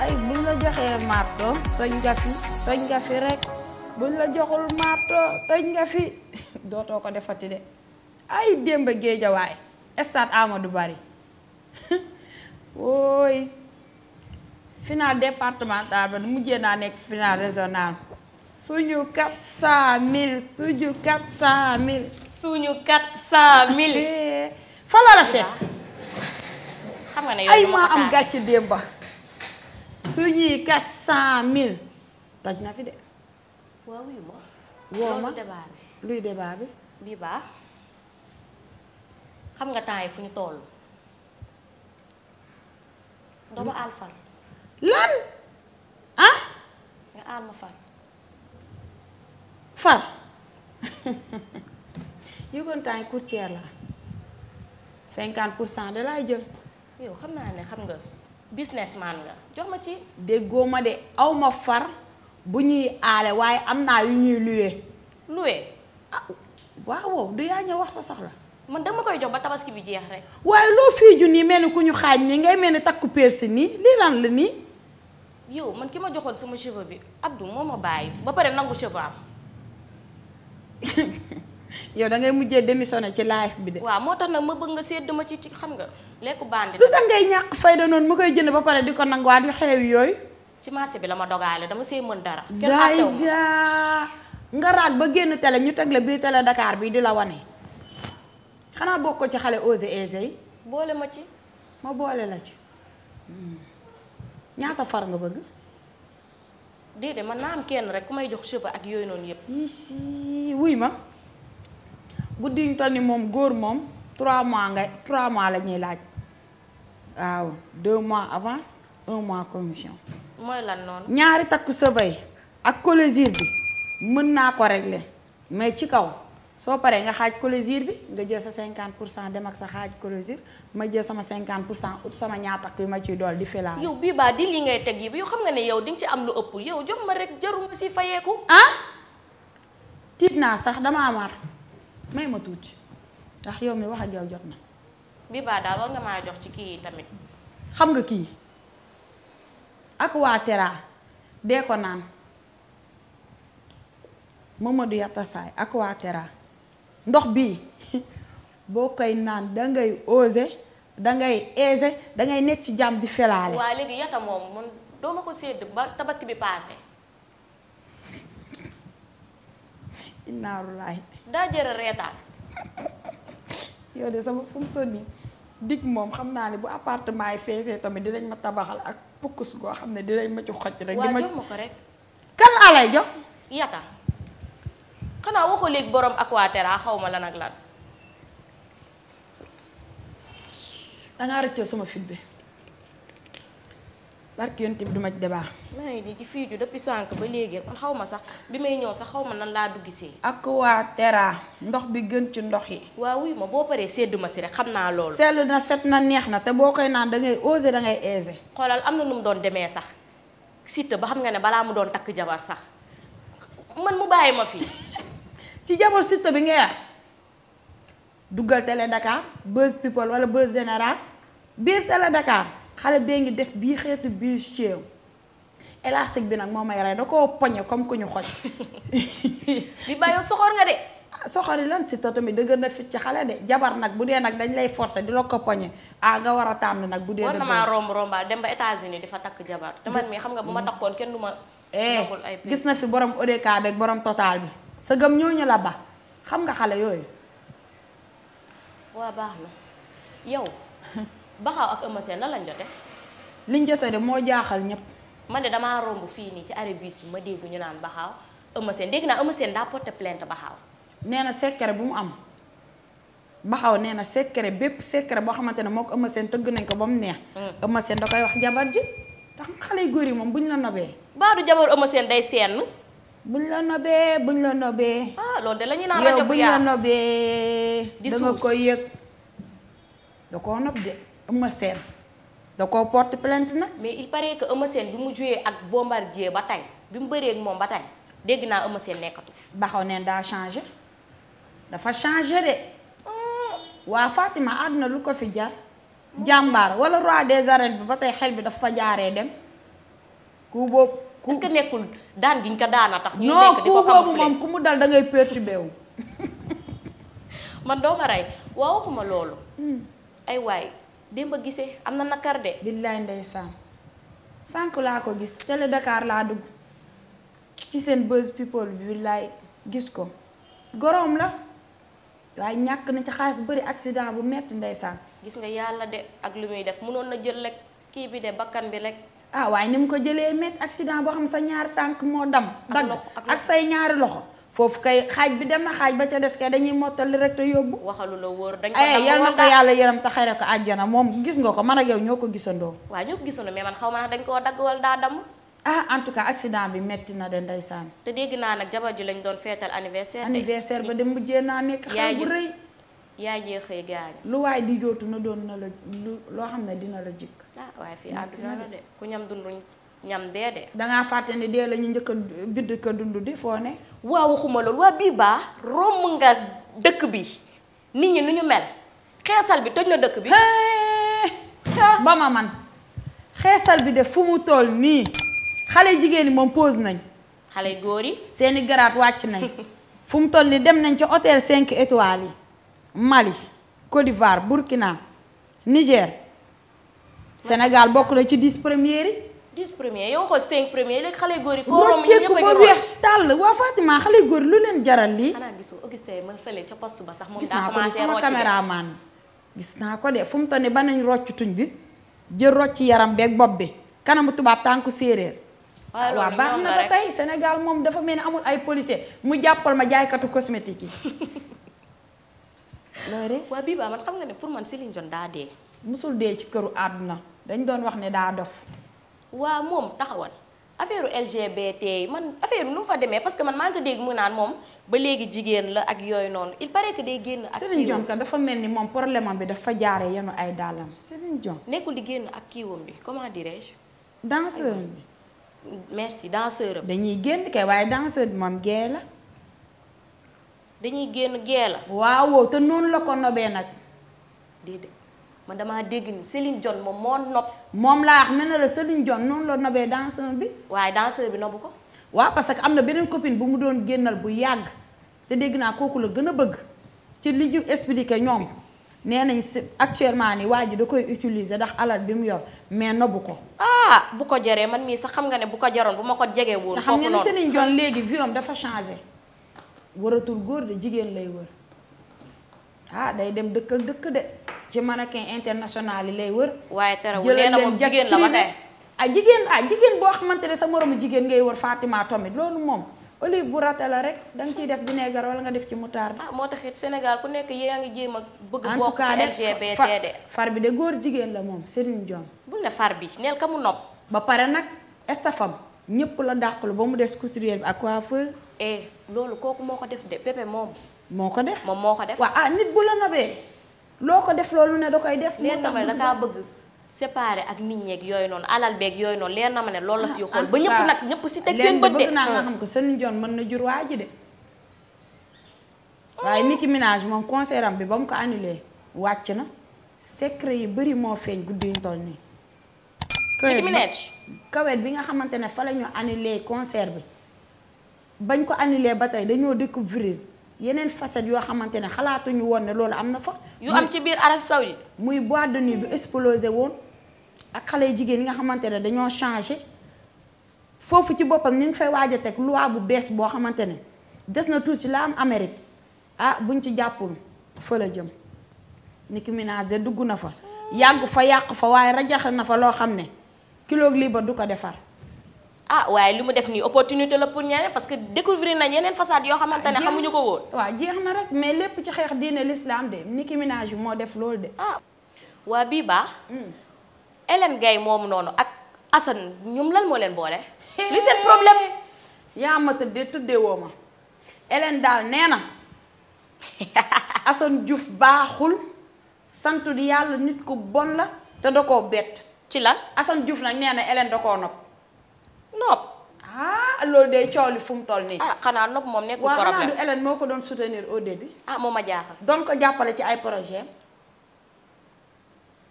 ay buñ la joxee marto toj nga fi rek buñ la joxul marto toj nga fi dootoo ko defati de ay démb Géejawaay stade Amadou Barry wooy final départemental ba mujjee naa nekk final régional suñu 400000 suñu 400000 suñu 400000 fa la la fekk xam nga ne ay maa am gàcce démba suñuy 400000 toj na fi de waaw yu ma woo ma débat bi luy débat bi bii baax xam nga temps yi fu ñu toll doomu aal far lan ah nga aal ma far far yëgoon temps yi courtière la 50% de laay jël yow xam naa ne xam nga businessman nga jox ma ci déggoo ma de aw ma far bu ñuy aale waaye am naa yu ñuy luye luwe ah waaw du yaa ñëw wax sa soxla man dama koy jox ba tabaski bi jeex rek waaye loo fii ju nii mel ni ku ñu xaaj nii ngay mel ni takku persi nii lii lan la nii yow man ki ma joxoon sama cheveux bi Abdou moo ma bàyyi ba pare nangu cheveux am yow da ngay mujjee démissionné ci live bi de waaw moo tax nag ma bëgg nga sédd ma ci xam nga lekku bandi lu tax ngay ñàkk fayda noonu mu koy jënd ba pare di ko nanguwaat yu xew yooyu ci marché bi la ma dogaale dama see mën dara daay daa nga raag ba génn télé ñu teg la bii télé Dakar bii di la wane xanaa bokk ko ci xale osé aisé yi boole ma ci ma boole la ci ñaata far nga bëgg déedéet man naa am kenn rek ku may jox cheveux ak yooyu noonu yëpp si wuy ma guddi ñu toll ni moom góor moom 3 mois la ñuy laaj waaw 2 mois avance 1 mois commission mooy lan noonu ñaari takku sëbay ak collésir bi mën naa ko régler mais ci kaw soo paree nga xaaj collésir bi nga jël sa 50% dem ak sa xaaj collésir ma jël sama 50% ut sama ñaar takk yu ma ciy dool di filaale yow bii baa di li ngay teg yi yow xam nga ne yow di nga ci am lu ëpp yow jox ma rek jaruma si fayeeku ah tiit naa sax dama amar may ma tuuti ndax yow mi wax ak yow jot na bii baa daal war nga maa jox ci kii yi tamit xam nga kii ak waa Tera dee ko naan Mamadou Yattasaay ak waa Tera ndox bii boo koy naan dangay osé dangay aisé dangay nekk ci jàmm di felaale waaye léegi yata moom man doo ma ko sédd ba tabaski bi paase innaarulaay daa jëra reetaan yow de sama fu mu toll nii dig moom xam naa ne bu appartement yi feesee tamit dinañ ma tabaxal ak pukkus goo xam ne dinañ ma ci xocc rek waa jox ma ko rek kan laa lay jox yata xanaa waxoo léegi borom Aquaterra xaw ma lan ak lan dangaa rëccal sama fit bi barki yonent bi duma ci débat maa ngi nii ci fii ju depuis sànq ba léegi man xaw ma sax bi may ñëw sax xaw ma nan laa duggisee Aquaterra ndox bi gën ci ndox yi waaw wuy ma boo paree sédd ma si rek xam naa loolu sell na set na neex na te boo koy naan dangay osé dangay aisé xoolal am na nu mu doon demee sax Siteu ba xam nga ne balaa mu doon takk jabar sax man mu bàyyi ma fii ci jabar Siteu bi nga yar duggal Télé Dakar Buzz People wala Buzz Général biir Télé Dakar xale bee ngi def bii xeetu bii ceew élastique bi nag moo may rey da koo poñe comme ku ñu xoj bi bàyyi soxor nga de soxori lan Siteu tamit dëgër na fit ci xale de jabar nag bu dee nag dañ lay forcer di la ko poñe ah nga war a tàmm nag bu dee war na maa rombaal dem ba États-Unis di fa takk jabar te man mii xam nga bu ma takkoon kenn du ma nagul ay gis na fi borom ODK beeg borom total bi sa gëm ñooñu la ba xam nga xale yooyu waa baax na yow Baxaw ak Eumeu Sène lan lañ jote liñ jote de moo jaaxal ñépp man de damaa romb fii nii ci arrêt bus bi ma dégg ñu naan Baxaw Eumeu Sène dégg naa Eumeu Sène daa porté plainte Baxaw nee na secret bu mu am Baxaw nee na secret bépp secret boo xamante ne moo ko Eumeu Sène tëgg nañ ko ba mu neex Eumeu Sène da koy wax jabar ji tax xale yu góor yi moom buñ la nobee baadu jabar Eumeu Sène day seen buñ la nobee ah loolu de la ñuy naan rajo yow bu buñ yaa la nobee di da nga suus. koy yëg da koo nob de Eumeu Sène da koo porte plainte nag mais il paraît que Eumeu Sène bi mu joué ak Bombardier ba tey bi mu bëree ak moom ba tey dégg naa Eumeu Sène nekkatu Baxaw neen daa changé dafa changé de waa Fatima àdduna lu ko fi jar jàmbaar wala roi des arènes bi ba tey xel bi dafa fa jaaree dem ku boobu est-ce que nekkul daan giñ ko daana tax ñu non nekk di ku ko boobu camoufler moom ku mu dal da ngay perturbé wu. man doo ma rey waaw waxuma loolu ay waay démb a gisee am na nakar de billaay ndeysaan sànq laa ko gis télé Dakar laa dugg ci seen buzz people bi billaay gis ko goroom la waaye ñàkk na ci xaalis bari accident bu metti ndeysaan. gis nga yàlla de ak lu muy def mënoon na jël rek kii bi de bakkan bi rek ah waaye ni mu ko jëlee metti accident boo xam sa ñaari tànk moo dam dagg ak say ñaari loxo foofu kay xaaj bi dem na xaaj ba ca des kay dañuy mottali rek te yóbbu. waxalu la wóor dañ ko ay yal na ko yàlla yërëm te xare ko àjjana moom gis nga ko man ak yow ñoo ko gisandoo. waaw ñoo ko gisandoo mais man xaw ma nag dañ koo dagg wala daa damm. ah en tout cas accident bi metti na de ndeysaan. te dégg naa nag jabar ji lañ doon feetal anniversaire de. anniversaire ba de mujjee naa nekk xew bu rëy. yaay jee xëy gaañu. lu waay di jootu na doon na la loo xam ne dina la jikk. ah waaye fii àdduna la de ku ñam dundu ñam dee de. dangaa fàtte ne dee la ñu njëkk a bidd ko dund di foo ne. waaw waxuma loolu waa bii baa romb nga dëkk bi nit ñi nu ñu mel xeesal bi toj na dëkk bi. ba ma man xeesal bi def fu mu toll nii xale jigéen ñi moom pause nañ. xale góor yi. seeni garaat wàcc nañ. fu mu toll nii dem nañ ci hôtel 5 étoiles yi. Mali Côte d'Ivoire Burkina Niger Sénégal bokk na ci 10 premiers yi. 10 premiers yow waxoo 5 premiers léegi xale góor yi. foo romb ñëpp a ngi ba weex tàll waa Fatima xale góor lu leen jaral lii. xanaa gisoo Augustin ma fële ca poste ba sax moom gis daa naa ko commencé sama rocc caméraman gis naa ko de fu mu toll nii ba nañ rocc tuñ bi jël rocc yaram beeg bopp bi kanamu tubaab tànku séeréer. waaw waaw baax na ba tey Sénégal moom dafa mel ni amul ay policier mu jàppal ma jaaykatu cosmétique yi. loolu waa bii baa man xam nga ne pour man Céline Dion daa dee. musul dee ci këru àdduna dañ doon wax ne daa dof. waa moom taxawal affaire LGBT yi man affaire bi nu mu fa demee parce que man maa ngi ko dégg mu naan moom ba léegi jigéen la ak yooyu noonu il paraît que day génn ak. Céline Dion ka dafa mel ni moom problème am bi dafa jaaree yenu ay dàllam Céline Dion. nekkul di génn ak kiiwam bi comment dirais-je. danseur bi. merci danseur am. dañuy génn kay waaye danseur bi moom gee la. dañuy génn gee la. waaw te noonu la ko nobee nag. déedéet man damaa dégg ni Céline Dion moom moo nopp. moom laa wax ne na la Céline Dion noonu la nobee danseur bi. waaye danseur bi nobbu ko. waaw parce que am na beneen copine bu mu doon génnal bu yàgg te dégg naa kooku la gën a bëgg ci li ñu expliqué ñoom nee nañ actuellement ni waa ji da koy utiliser ndax alal bi mu yor mais nobbu ko. ah bu ko jaree man mii sax xam nga ne bu ko jaroon bu ma ko jegee woon. foofu noonu foofu xam nga ni Céline Dion léegi vie am dafa changé. waratul góor de jigéen lay wër ah day dem dëkk ak dëkk de ci mannequin international yi lay wër. waaye terewul nee na moom jigéen la ba tey. jigéen boo xamante ne sa moromu jigéen ngay wër Fatima tamit loolu moom olive bu rate la rek danga ciy def vinaigre wala nga def ci moutarde. ah moo taxit Sénégal ku nekk yaa ngi jéem a bëgg en tout bokk cas ci LGBT de. far bi de góor jigéen la moom Céline Dion. bul ne far bi neel ka mu nopp. ba pare nag estafam ñëpp la dàqalu ba mu des couturier bi ak coiffeur. loolu kooku moo ko def de Pépé moom. moo ko def moom moo ko def. waaw nit bu la nobee loo ko def loolu ne da koy def. leer na ma ne da kaa bëgg séparé ak nit ñeeg yooyu noonu alal beeg yooyu noonu leer na ma ne loolu la si xool ba ñëpp nag ñëpp si teg seen bët de. bëgg naa nga xam ko Céline Dion mën na jur waa ji de. waaye Nicki Minaj moom concert am bi ba mu ko annulé wàcc na secret yi bëri moo feeñ guddi ñu toll nii. Nicki Minaj kawet bi nga xamante ne fa la ñu annulé concert bi bañ ko annulé ba tey dañoo découvrir yeneen facette yoo xamante ne xalaatuñu woon ne loolu am na fa. yu am ci biir Arabie Saoudite. muy boîte de nuit bi explosé woon ak xale jigéen yi nga xamante ne dañoo changé foofu ci boppam ñu ngi fay waaj a teg loi bu bees boo xamante ne des na tuuti la am Amérique ah buñ ci jàppul fa la jëm. Nicki Minaj de dugg na fa yàgg fa yàq fa waaye rajaxe na fa loo xam ne kilo lii ba du ko defar. ah waaye li mu def nii opportunité la pour ñeneen parce que découvrir nañ yeneen façade yoo xamante ne xamuñu ko woon. waaw jeex na rek mais lépp ci xeex diine l'islam de Nicki Minaj moo def loolu de. waa bii baax. Hélène Gaye moomu noonu ak Assane ñoom lan moo leen boole. li seen problème. yaa ma tëddee woo ma. Hélène daal nee na Assane Diouf baaxul sant di yàlla nit ku bon la te da koo bett. ci lan Assane Diouf nag nee na Hélène da koo nopp. loolu day coow li fu mu toll nii. xanaa nopp moom nekkul problème problème waaw xanaa du Hélène moo ko doon soutenir au début. moom a jaaxal. doon ko jàppale ci ay projet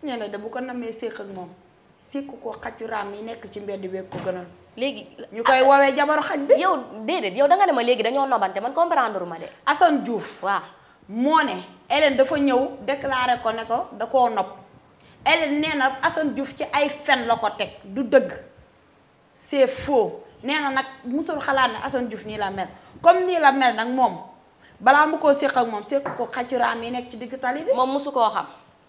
nee na de bu ko namee séq ak moom sikk ko xaju raam yi nekk ci mbedd beeg ko gënal. léegi ñu koy woowee jabaru xaj bi. yow déedéet yow danga ne ma léegi dañoo nobante man comprendre ma de. Assane Diouf. waaw moo ne Hélène dafa ñëw déclaré ko ne ko da koo nopp. Hélène nee na Assane Diouf ci ay fen la ko teg du dëgg c'est faux nee na nag musul xalaat ne Assane Diouf nii la mel comme nii la mel nag moom balaa mu koo séq ak moom séq ko xaju raam yi nekk ci digg tali bi. moom musu koo xam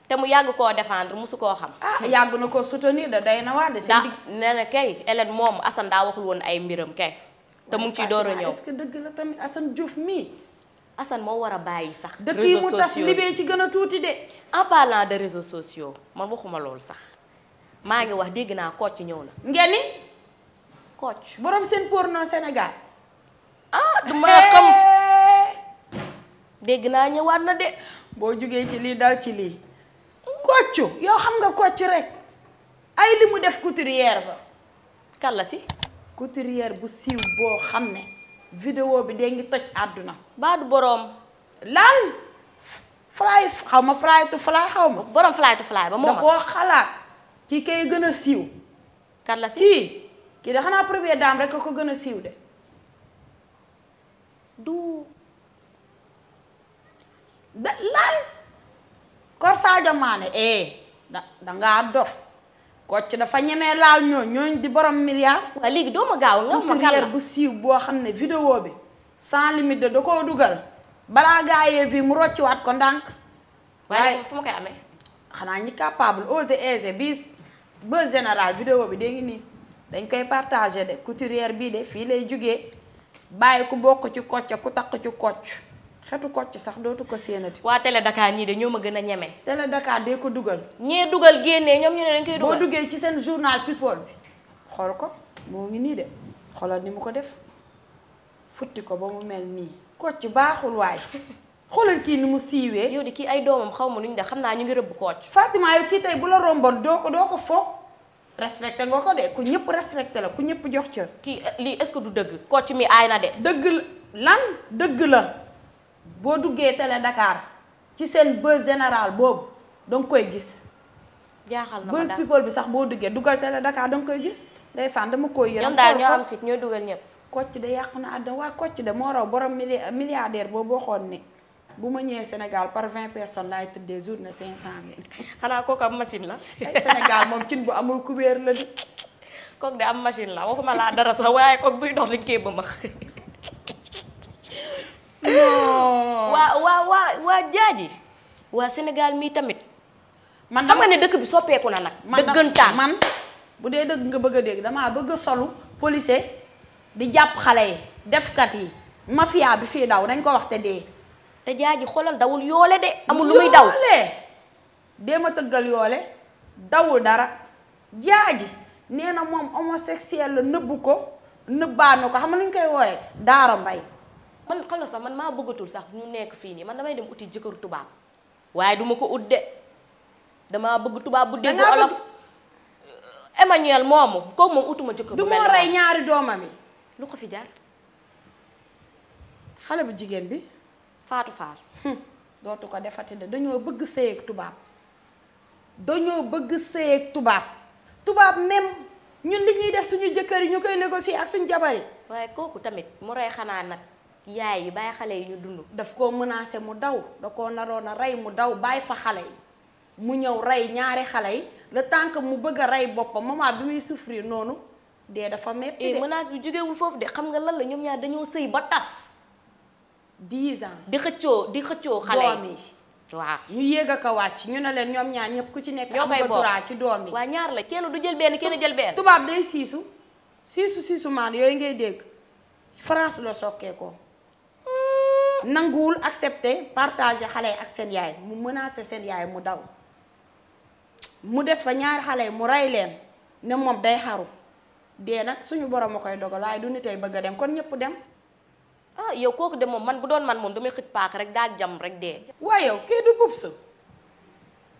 te mu yàgg koo défendre musu koo xam. ah yàgg na ko soutenir da day na waa de. daa nee na kay Hélène moom Assane daa waxul woon ay mbiram kay. te mu ngi ciy door a ñëw est-ce que dëgg la tamit Assane Diouf mii. Assane moo war a bàyyi sax. dëkk yi mu tas libee ci gën a tuuti de. en parlant de réseaux sociaux man waxuma loolu sax maa ngi wax dégg naa Kocc ñëw na. ngeen ni. Kocc borom seen porno Sénégal. ah du ma xam dégg naa ñëwaat na de. boo jugee ci lii dal ci lii. Kocc yow xam nga Kocc rek. ay li mu def couturière ba. kan la si. couturière bu siiw boo xam ne. vidéo bi dee ngi toj àdduna. baadu boroom. lan. fly xaw ma fly to fly xaw ma. boroom fly to fly ba moom da koo xalaat. kii kay gën a siiw. kan la si kii de xanaa première dame rek ko gën a siiw de. du. da lan. Kor Sadio Mané dangaa dof. Kocc dafa ñemee laal ñooñ di borom milliard. waaw léegi doo ma gaaw nga ma kàlla bu siiw boo xam ne vidéo bi sans limite de da koo dugal balaa gaayee fii mu rocciwaat ko ndànk. waaye fu ma koy amee. xanaa ñi capable osé aisé bii ba général vidéo bi dégg nii dañ koy partagé de couturière bii de fii lay jugee bàyyi ku bokk ci Kocc ku takk ci Kocc xetu Kocc sax dootu ko séenati. waa Télé Dakar ñii de ñoo ma gën a ñeme. Télé Dakar dee ko dugal. ñee dugal génnee ñoom ñu ne dañ koy dugal. boo duggee ci seen journal people bi xool ko moo ngi nii de xoolal ni mu ko def futti ko ba mu mel nii. Kocc baaxul waay xoolal kii ni mu siiwee. yow de kii ay doomam xaw ma nuñ de xam naa ñu ngi rëbb Kocc. Fatima yow kii tey bu la romboon doo ko fo respecté nga ko de ku ñëpp respecté la ku ñëpp jox cër. kii lii est-ce que du dëgg Kocc mi aay na de. dëgg la lan dëgg la. boo duggee Télé Dakar ci seen buzz général boobu danga koy gis. jaaxal na ma buzz daal people bi sax boo duggee duggal Télé Dakar danga koy gis. ndeysaan dama koy yërëm. ñoom daal ñoo am fit ñoo dugal ñëpp. Kocc de yàqu na àdduna waa Kocc de moo raw borom milliardaire boobu waxoon ne bu ma ñëwee Sénégal par 20 personnes laay tëddee journée 500 000. xanaa kooku am machine la. ay Sénégal moom cin bu amul kubéer la di. kooku de am machine la waxuma laa dara sax waaye kooku buy dox dañ koy bëmax. waa jaaji waa Sénégal mii tamit. man xam nga ne dëkk bi soppeeku na nag. dëggantaan man bu dee dëgg nga bëgg a dégg damaa bëgg a solu policier di jàpp xale yi defkat yi mafia bi fii daw dañ ko wax te dee. te jaaji xoolal dawul yoole de. amul lu muy daw yoole dee ma tëggal yoole dawul dara jaaji nee na moom homosexuel la nëbbu ko nëbbaanu ko xam nga nu ñu koy wooyee Daara Mbay. man xoolal sax man maa bëggatul sax ñu nekk fii nii man damay dem uti jëkkëru tubaab waaye duma ko ut de damaa bëgg tubaab bu dégg olof. Emmanuel moomu kooku moom utuma jëkkër bu mel du moo rey ñaari doomam yi. lu ko fi jaar. xale bu jigéen bi. faatu faar. dootu ko defati de dañoo bëgg sëy ak tubaab. dañoo bëgg sëy ak tubaab. tubaab même ñun li ñuy def suñu jëkkër yi ñu koy négocier ak suñu jabar yi. waaye kooku tamit mu rey xanaa nag yaay yi bàyyi xale yi ñu dund. daf koo menacé mu daw da koo naroon a rey mu daw bàyyi fa xale yi mu ñëw rey ñaari xale yi le temps que mu bëgg a rey boppam moment bi muy souffrir noonu dee dafa metti de. menace bi jógewul foofu de xam nga lan la ñoom ñaar dañoo sëy ba tas. 10 ans di xëccoo xale doom yi. waaw ñu yéeg a ko wàcc ñu ne leen ñoom ñaar ñëpp ku ci nekk. ñoo koy am nga droit ci doom yi. waa ñaar la kenn du jël benn kenn jël benn. tubaab day siisu maan yooyu ngay dégg France la sokkee ko nanguwul accepter partager xale yi ak seen yaay mu menacé seen yaay mu daw mu des fa ñaari xale yi mu rey leen ne moom day xaru dee nag suñu borom a koy dogal waaye du nitay bëgg a dem kon ñëpp dem. ah yow kooku de moom man bu doon man moom damay xëj paak rek daal jam rek dee. waaye yow kii du bubsu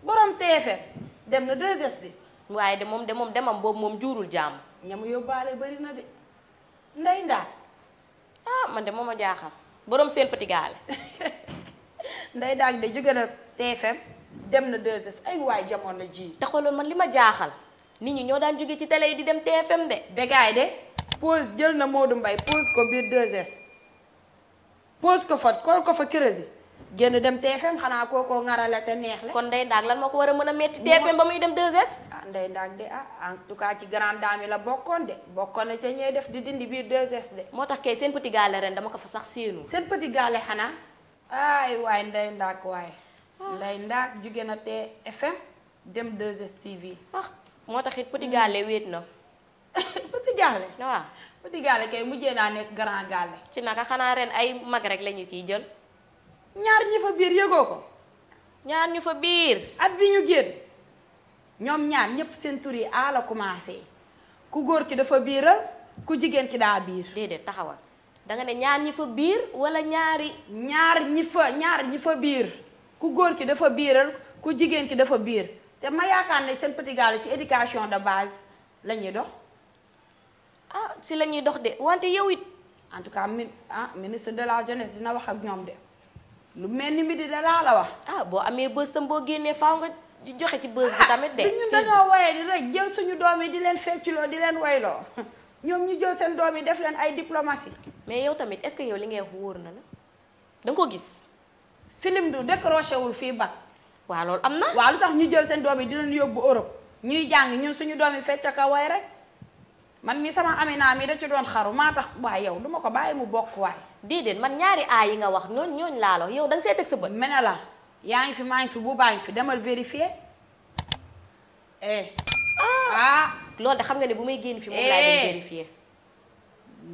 borom TFM dem na 2STV. waaye de moom demam boobu moom juurul jàmm. ñamu yóbbaale bari na de ndey ndaat. ah man de moom a jaaxal borom seen petit gaale. ndey daag de jóge na TFM dem na 2S ay waay jamono ji. te xooloon man li ma jaaxal nit ñi ñoo daan jóge ci télé yi di dem TFM de. Bécaye de pose jël na Modou Mbaye pose ko biir 2S pose ko fa kool ko fa Crési génn dem TFM xanaa kookoo ŋarale te neex le. kon Ndeye Ndack lan moo ko war a mën a metti TFM ba muy dem 2S. ah Ndeye Ndack de en tout cas ci grande dame yi la bokkoon de bokkoon na ca ñee def di dindi biir 2S de. moo tax kay seen petit gallé ren dama ko fa sax séenu. seen petit gallé xanaa ay waay Ndeye Ndack waaye. Ndeye Ndack jóge na TFM dem 2S TV. moo tax it petit gallé wéet na. petit gallé. waaw petit gallé kay mujjee naa nekk grand gallé. ci naka xanaa ren ay mag rek lañu kiy jël. ñaar ñi fa biir yëgoo ko. ñaar ñu fa biir. at bi ñu génn ñoom ñaar ñépp seen tur yi a la commencé ku góor ki dafa biiral ku jigéen ki daa biir. déedéet taxawal danga ne ñaar ñi fa biir wala ñaari. ñaar ñi fa biir ku góor ki dafa biiral ku jigéen ki dafa biir te ma yaakaar ne seen petit gallé ci éducation de base la ñuy dox. si la ñuy dox de wante yow it. en tout cas ministre de la jeunesse dina wax ak ñoom de lu mel ni midi da laa la wax. boo amee bës tam boo génnee faaw nga joxe ci bës gi tamit de. ñun dañoo woye di rek jël suñu doom yi di leen fecculoo di leen woyloo ñoom ñu jël seen doom yi def leen ay diplomatie. mais yow tamit est-ce que yow li ngay wax wóor na la da nga ko gis. film du décroché wul fii bac. waaw loolu am na. waaw lu tax ñu jël seen doom yi di leen yóbbu Europe ñuy jàng ñun suñu doom yi fecc ka way rek man mi sama Amina mi da ci doon xaru maa tax waaye yow duma ko bàyyi mu bokk waay. déedéet man ñaari aay yi nga wax ñooñ laa la yow da nga see teg sa bët. mene la yaa ngi fi maa ngi fi bu baa ngi fi demal vérifier loolu de xam nga ne bu may génn fi moom laay dem vérifier.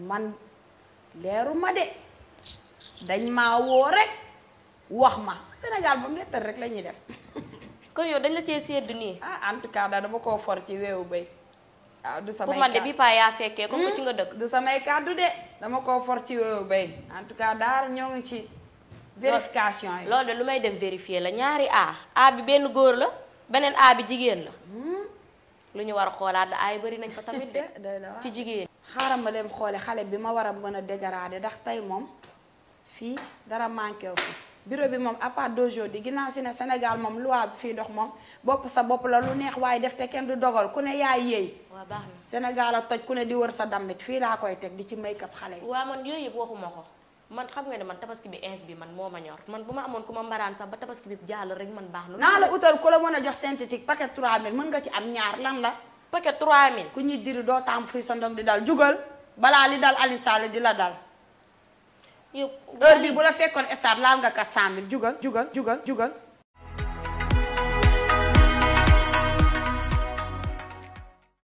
man leeru ma de dañ maa woo rek wax ma Sénégal ba mu nettal rek la ñuy def. kon yow dañ la cee seddu nii. en tout cas daal dama koo for ci weewu bay. waaw du samay pour man de bi paa yaa fekkee comme que ci nga dëkk. du samay kàddu de dama koo for ci weewu bay en tout cas daal ñoo ngi ci vérification yi. loolu de lu may dem vérifier la ñaari a bi benn góor la beneen a bi jigéen la. lu ñu war a xoolaat la ay bari nañ fa tamit de. ci jigéen. xaaral ma dem xoole xale bi ma war a mën a dégrader ndax tey moom fii dara manqué wu fi bureau bi moom à part d'aujourd'hui ginnaaw si ne Sénégal moom loi bi fii dox moom bopp sa bopp la lu neex waaye def te kenn du dogal ku ne yaay yéey. waaw baax na Sénégal a toj ku ne di wër sa damit fii laa koy teg di ci make-up xale yi. waaw man yooyu yëpp waxuma ko man xam nga ne man tabaski bi ins bi man moo ma ñor man bu ma amoon ku ma mbaraan sax ba tabaski bi jàll rek man baax na. naa la utal ku la mën a jox synthétique paquet 3000 mën nga ci am ñaar lan la. paquet 3000. ku ñuy diri doo taam fuy sa ndong di dal jugal balaa li dal Alioune Sall di la dal. yow heure bi bu la fekkoon stade laal nga 400000 jugal.